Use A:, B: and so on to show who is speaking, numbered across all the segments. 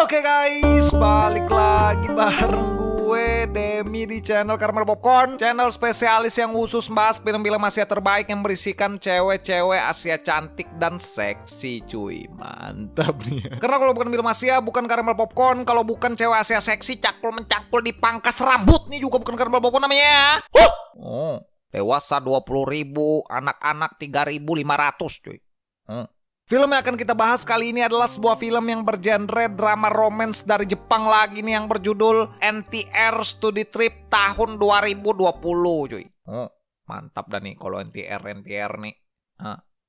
A: Oke guys, balik lagi bareng gue Demi di channel Karmel Popcorn, channel spesialis yang khusus bahas film-film Asia terbaik yang berisikan cewek-cewek Asia cantik dan seksi cuy. Mantap nih. Karena kalau bukan film Asia bukan Karmel Popcorn, kalau bukan cewek Asia seksi cakul mencakul dipangkas rambut nih juga bukan Karmel Popcorn namanya. Dewasa 20.000, anak-anak 3.500 cuy. Film yang akan kita bahas kali ini adalah sebuah film yang bergenre drama romance dari Jepang lagi nih yang berjudul NTR Study Trip tahun 2020 cuy. Mantap dah nih kalau NTR nih.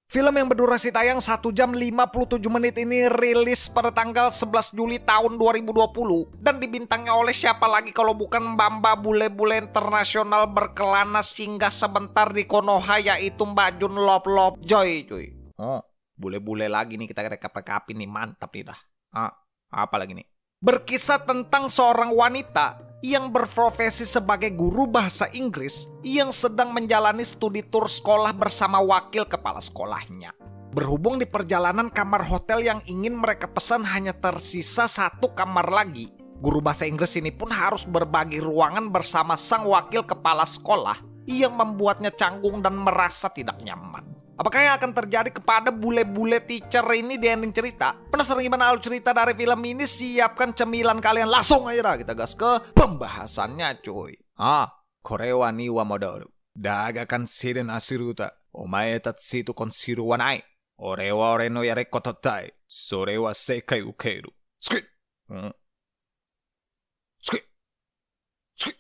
A: Film yang berdurasi tayang 1 jam 57 menit ini rilis pada tanggal 11 Juli tahun 2020 dan dibintangi oleh siapa lagi kalau bukan Mbak bule-bule internasional berkelana singgah sebentar di Konoha yaitu Mbak Jun Lop Joy cuy. Bule-bule lagi nih kita rekap-rekapin nih, mantap nih dah. Apa lagi nih? Berkisah tentang seorang wanita yang berprofesi sebagai guru bahasa Inggris yang sedang menjalani studi tur sekolah bersama wakil kepala sekolahnya. Berhubung di perjalanan kamar hotel yang ingin mereka pesan hanya tersisa 1 kamar lagi, guru bahasa Inggris ini pun harus berbagi ruangan bersama sang wakil kepala sekolah yang membuatnya canggung dan merasa tidak nyaman. Apakah yang akan terjadi kepada bule-bule teacher ini di ending cerita? Penasaran gimana alur cerita dari film ini? Siapkan cemilan kalian, langsung aja dah kita gas ke pembahasannya cuy. Kore wa ni wa modoru. Daga kan shiren asiru ta. Omae tatsu to konsiru wa nai. Ore wa ore no yare koto tai. Sore wa seikai ukeru. Skip. Skip. Skip.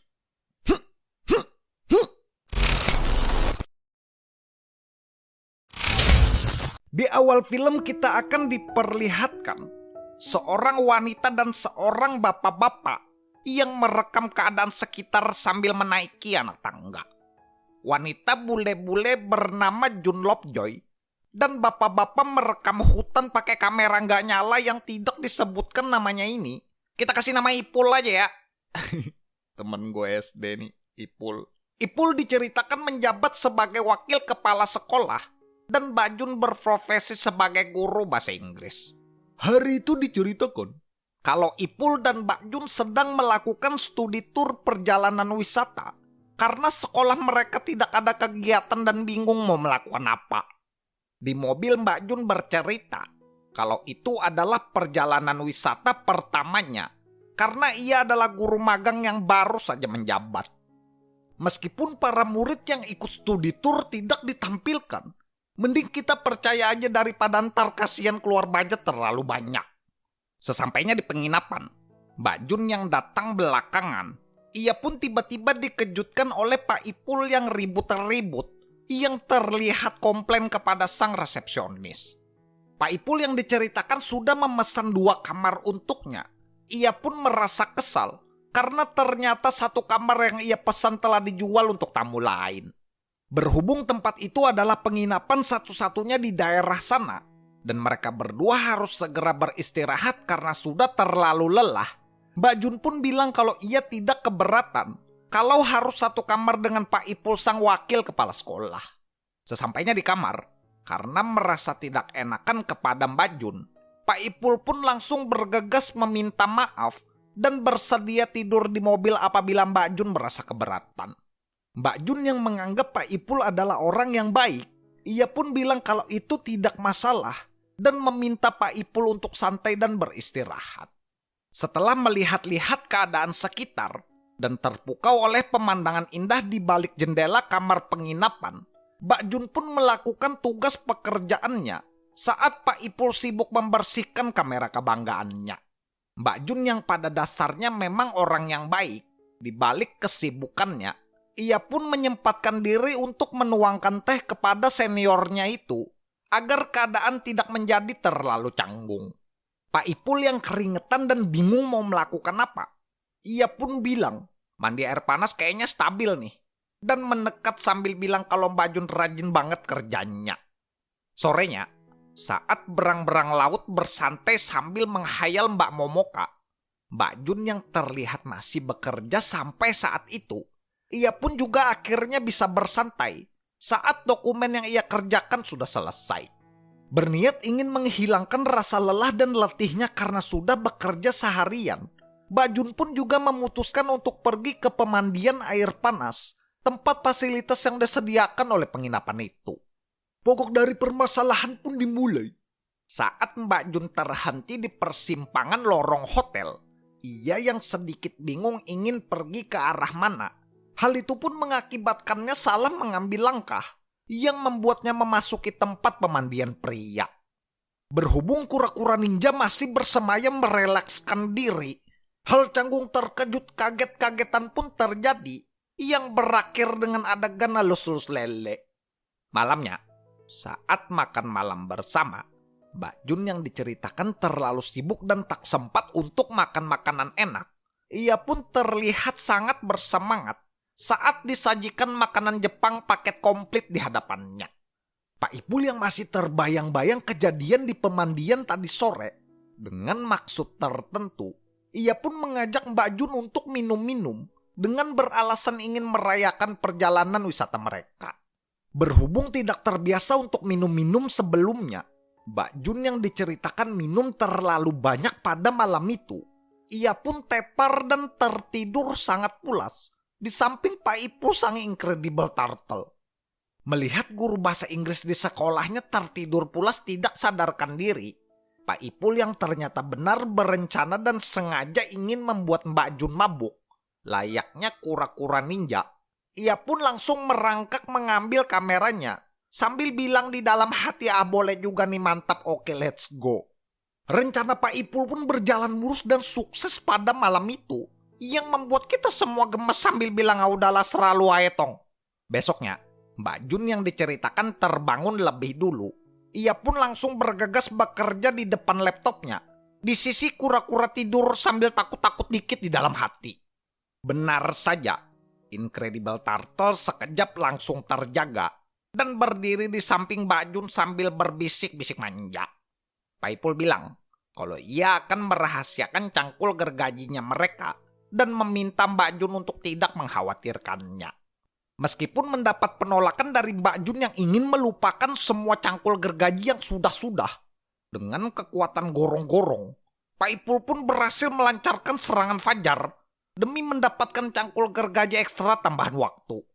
A: Di awal film kita akan diperlihatkan seorang wanita dan seorang bapak-bapak yang merekam keadaan sekitar sambil menaiki anak tangga. Wanita bule-bule bernama Jun Lop Joy dan bapak-bapak merekam hutan pakai kamera nggak nyala yang tidak disebutkan namanya ini. Kita kasih nama Ipul aja ya. Temen gue SD nih, Ipul. Ipul diceritakan menjabat sebagai wakil kepala sekolah dan Mbak Jun berprofesi sebagai guru bahasa Inggris. Hari itu diceritakan kalau Ipul dan Mbak Jun sedang melakukan studi tur perjalanan wisata karena sekolah mereka tidak ada kegiatan dan bingung mau melakukan apa. Di mobil Mbak Jun bercerita kalau itu adalah perjalanan wisata pertamanya karena ia adalah guru magang yang baru saja menjabat. Meskipun para murid yang ikut studi tur tidak ditampilkan, mending kita percaya aja daripada ntar kasihan keluar budget terlalu banyak. Sesampainya di penginapan, Mbak Jun yang datang belakangan, ia pun tiba-tiba dikejutkan oleh Pak Ipul yang ribut-ribut, yang terlihat komplain kepada sang resepsionis. Pak Ipul yang diceritakan sudah memesan 2 kamar untuknya. Ia pun merasa kesal, karena ternyata 1 kamar yang ia pesan telah dijual untuk tamu lain. Berhubung tempat itu adalah penginapan satu-satunya di daerah sana, dan mereka berdua harus segera beristirahat karena sudah terlalu lelah, Mbak Jun pun bilang kalau ia tidak keberatan kalau harus 1 kamar dengan Pak Ipul sang wakil kepala sekolah. Sesampainya di kamar, karena merasa tidak enakan kepada Mbak Jun, Pak Ipul pun langsung bergegas meminta maaf dan bersedia tidur di mobil apabila Mbak Jun merasa keberatan. Mbak Jun yang menganggap Pak Ipul adalah orang yang baik, ia pun bilang kalau itu tidak masalah dan meminta Pak Ipul untuk santai dan beristirahat. Setelah melihat-lihat keadaan sekitar dan terpukau oleh pemandangan indah di balik jendela kamar penginapan, Mbak Jun pun melakukan tugas pekerjaannya saat Pak Ipul sibuk membersihkan kamera kebanggaannya. Mbak Jun yang pada dasarnya memang orang yang baik, di balik kesibukannya, ia pun menyempatkan diri untuk menuangkan teh kepada seniornya itu agar keadaan tidak menjadi terlalu canggung. Pak Ipul yang keringetan dan bingung mau melakukan apa, ia pun bilang mandi air panas kayaknya stabil nih, dan menekat sambil bilang kalau Mbak Jun rajin banget kerjanya. Sorenya, saat berang-berang laut bersantai sambil menghayal Mbak Momoka, Mbak Jun yang terlihat masih bekerja sampai saat itu, ia pun juga akhirnya bisa bersantai saat dokumen yang ia kerjakan sudah selesai. Berniat ingin menghilangkan rasa lelah dan letihnya karena sudah bekerja seharian, Mbak Jun pun juga memutuskan untuk pergi ke pemandian air panas, tempat fasilitas yang disediakan oleh penginapan itu. Pokok dari permasalahan pun dimulai saat Mbak Jun terhenti di persimpangan lorong hotel. Ia yang sedikit bingung ingin pergi ke arah mana. Hal itu pun mengakibatkannya salah mengambil langkah yang membuatnya memasuki tempat pemandian pria. Berhubung kura-kura ninja masih bersemayam merelakskan diri, hal canggung terkejut kaget-kagetan pun terjadi yang berakhir dengan adegan halus-halus lele. Malamnya, saat makan malam bersama, Mbak Jun yang diceritakan terlalu sibuk dan tak sempat untuk makan makanan enak. Ia pun terlihat sangat bersemangat saat disajikan makanan Jepang paket komplit di hadapannya. Pak Ipul yang masih terbayang-bayang kejadian di pemandian tadi sore, dengan maksud tertentu, ia pun mengajak Mbak Jun untuk minum-minum dengan beralasan ingin merayakan perjalanan wisata mereka. Berhubung tidak terbiasa untuk minum-minum sebelumnya, Mbak Jun yang diceritakan minum terlalu banyak pada malam itu. Ia pun tepar dan tertidur sangat pulas di samping Pak Ipul sang incredible turtle. Melihat guru bahasa Inggris di sekolahnya tertidur pulas tidak sadarkan diri, Pak Ipul yang ternyata benar berencana dan sengaja ingin membuat Mbak Jun mabuk, layaknya kura-kura ninja. Ia pun langsung merangkak mengambil kameranya sambil bilang di dalam hati, boleh juga nih, mantap, oke let's go. Rencana Pak Ipul pun berjalan mulus dan sukses pada malam itu, yang membuat kita semua gemes sambil bilang, udahlah selalu aetong. Besoknya, Mbak Jun yang diceritakan terbangun lebih dulu. Ia pun langsung bergegas bekerja di depan laptopnya. Di sisi kura-kura tidur sambil takut-takut dikit di dalam hati. Benar saja, Incredible Turtle sekejap langsung terjaga dan berdiri di samping Mbak Jun sambil berbisik-bisik manja. Pak Ipul bilang kalau ia akan merahasiakan cangkul gergajinya mereka dan meminta Mbak Jun untuk tidak mengkhawatirkannya. Meskipun mendapat penolakan dari Mbak Jun yang ingin melupakan semua cangkul gergaji yang sudah-sudah, dengan kekuatan gorong-gorong, Pak Ipul pun berhasil melancarkan serangan fajar demi mendapatkan cangkul gergaji ekstra tambahan waktu.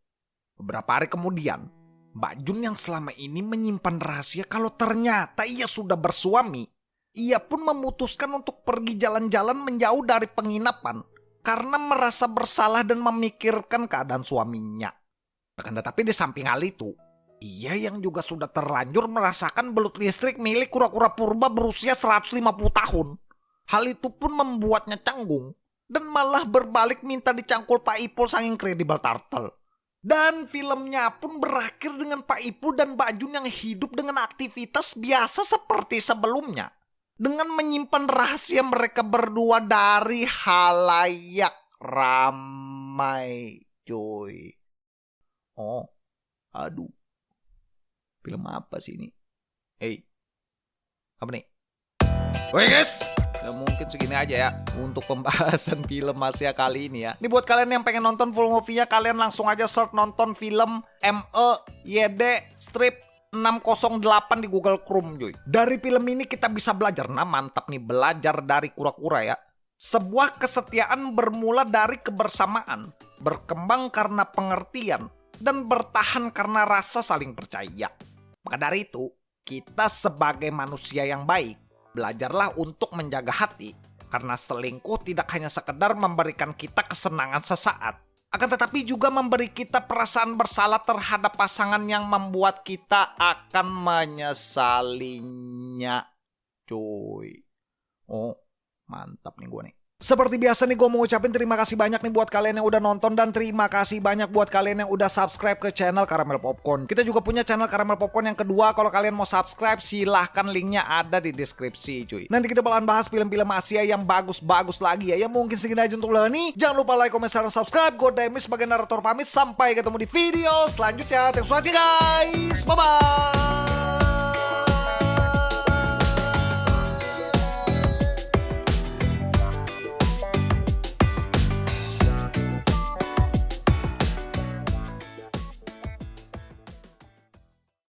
A: Beberapa hari kemudian, Mbak Jun yang selama ini menyimpan rahasia kalau ternyata ia sudah bersuami, ia pun memutuskan untuk pergi jalan-jalan menjauh dari penginapan karena merasa bersalah dan memikirkan keadaan suaminya. Akan tetapi di samping hal itu, ia yang juga sudah terlanjur merasakan belut listrik milik kura-kura purba berusia 150 tahun. Hal itu pun membuatnya canggung dan malah berbalik minta dicangkul Pak Ipul sang incredible turtle. Dan filmnya pun berakhir dengan Pak Ipul dan Mbak Jun yang hidup dengan aktivitas biasa seperti sebelumnya, dengan menyimpan rahasia mereka berdua dari halayak ramai, cuy. Oh, aduh. Film apa sih ini? Apa nih? Woi guys, ya mungkin segini aja ya untuk pembahasan film Asia kali ini ya. Ini buat kalian yang pengen nonton full movie-nya, kalian langsung aja search nonton film MEYD strip 608 di Google Chrome, cuy. Dari film ini kita bisa belajar, nah mantap nih, belajar dari kura-kura ya. Sebuah kesetiaan bermula dari kebersamaan, berkembang karena pengertian, dan bertahan karena rasa saling percaya. Maka dari itu, kita sebagai manusia yang baik, belajarlah untuk menjaga hati, karena selingkuh tidak hanya sekedar memberikan kita kesenangan sesaat, akan tetapi juga memberi kita perasaan bersalah terhadap pasangan yang membuat kita akan menyesalinya. Cuy. Oh, mantap nih gue nih. Seperti biasa nih, gue mau ngucapin terima kasih banyak nih buat kalian yang udah nonton, dan terima kasih banyak buat kalian yang udah subscribe ke channel Caramel Popcorn. Kita juga punya channel Caramel Popcorn yang kedua. Kalau kalian mau subscribe, silahkan, linknya ada di deskripsi, cuy. Nanti kita bakalan bahas film-film Asia yang bagus-bagus lagi ya. Ya mungkin segini aja untuk kalian nih. Jangan lupa like, comment, share, dan subscribe. Gue Demis sebagai narator pamit. Sampai ketemu di video selanjutnya. Thanks for watching guys. Bye-bye.